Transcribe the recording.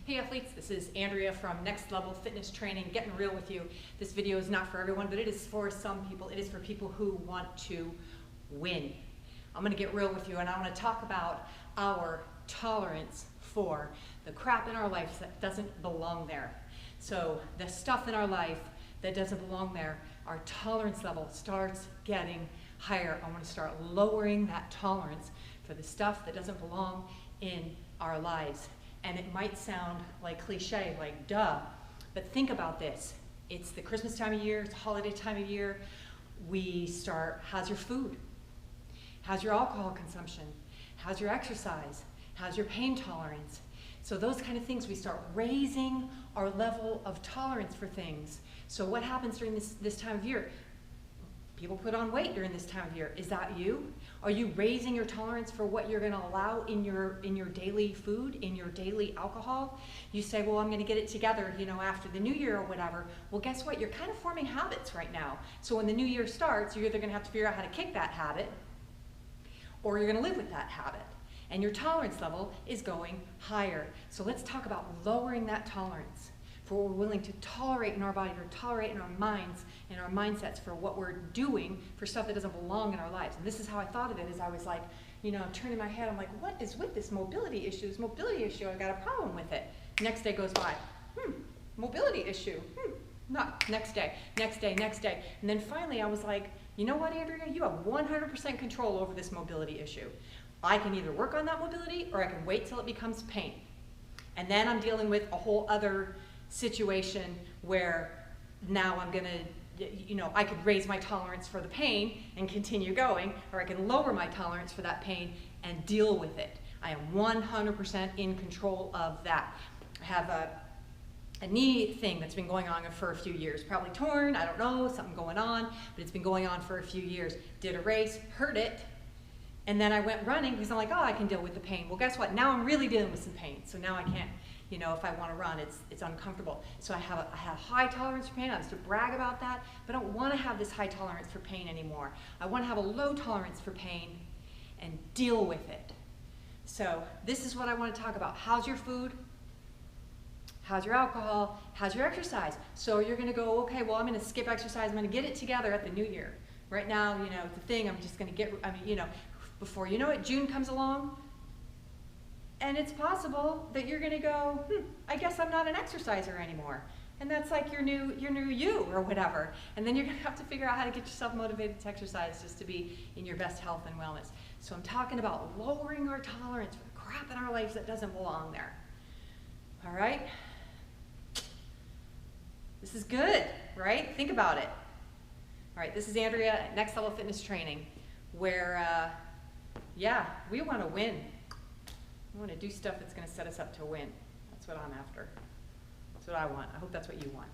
Hey athletes, this is Andrea from Next Level Fitness Training, getting real with you. This video is not for everyone, but it is for some people. It is for people who want to win. I'm gonna get real with you and I wanna talk about our tolerance for the crap in our life that doesn't belong there. So the stuff in our life that doesn't belong there, our tolerance level starts getting higher. I wanna start lowering that tolerance for the stuff that doesn't belong in our lives. And it might sound like cliche, like duh, but think about this. It's the Christmas time of year, it's the holiday time of year. We start, how's your food? How's your alcohol consumption? How's your exercise? How's your pain tolerance? So those kind of things, we start raising our level of tolerance for things. So what happens during this time of year? People put on weight during this time of year. Is that you? Are you raising your tolerance for what you're gonna allow in your daily food, in your daily alcohol? You say, well, I'm gonna get it together, after the new year or whatever. Well, guess what? You're kind of forming habits right now. So when the new year starts, you're either gonna have to figure out how to kick that habit or you're gonna live with that habit. And your tolerance level is going higher. So let's talk about lowering that tolerance for what we're willing to tolerate in our body, or tolerate in our minds and our mindsets for what we're doing for stuff that doesn't belong in our lives. And this is how I thought of it, as I was like, turning my head, I'm like, what is with this mobility issue? This mobility issue, I've got a problem with it. Next day goes by, mobility issue, not, next day. And then finally I was like, you know what, Andrea, you have 100% control over this mobility issue. I can either work on that mobility or I can wait till it becomes pain. And then I'm dealing with a whole other situation where now I'm gonna, I could raise my tolerance for the pain and continue going, or I can lower my tolerance for that pain and deal with it. I am 100% in control of that. I have a knee thing that's been going on for a few years, probably torn, I don't know, something going on, but it's been going on for a few years. Did a race, hurt it, and then I went running because I'm like, oh, I can deal with the pain. Well, guess what? Now I'm really dealing with some pain, so now I can't. If I want to run, it's uncomfortable. So I have high tolerance for pain. I used to brag about that, but I don't want to have this high tolerance for pain anymore. I want to have a low tolerance for pain and deal with it. So this is what I want to talk about. How's your food? How's your alcohol? How's your exercise? So you're going to go, okay, well, I'm going to skip exercise. I'm going to get it together at the new year. Right now, the thing, I'm just going to before you know it, June comes along, and it's possible that you're gonna go, I guess I'm not an exerciser anymore. And that's like your new you or whatever. And then you're gonna have to figure out how to get yourself motivated to exercise just to be in your best health and wellness. So I'm talking about lowering our tolerance for the crap in our lives that doesn't belong there. All right? This is good, right? Think about it. All right, this is Andrea at Next Level Fitness Training, where, we wanna win. I want to do stuff that's going to set us up to win. That's what I'm after. That's what I want. I hope that's what you want.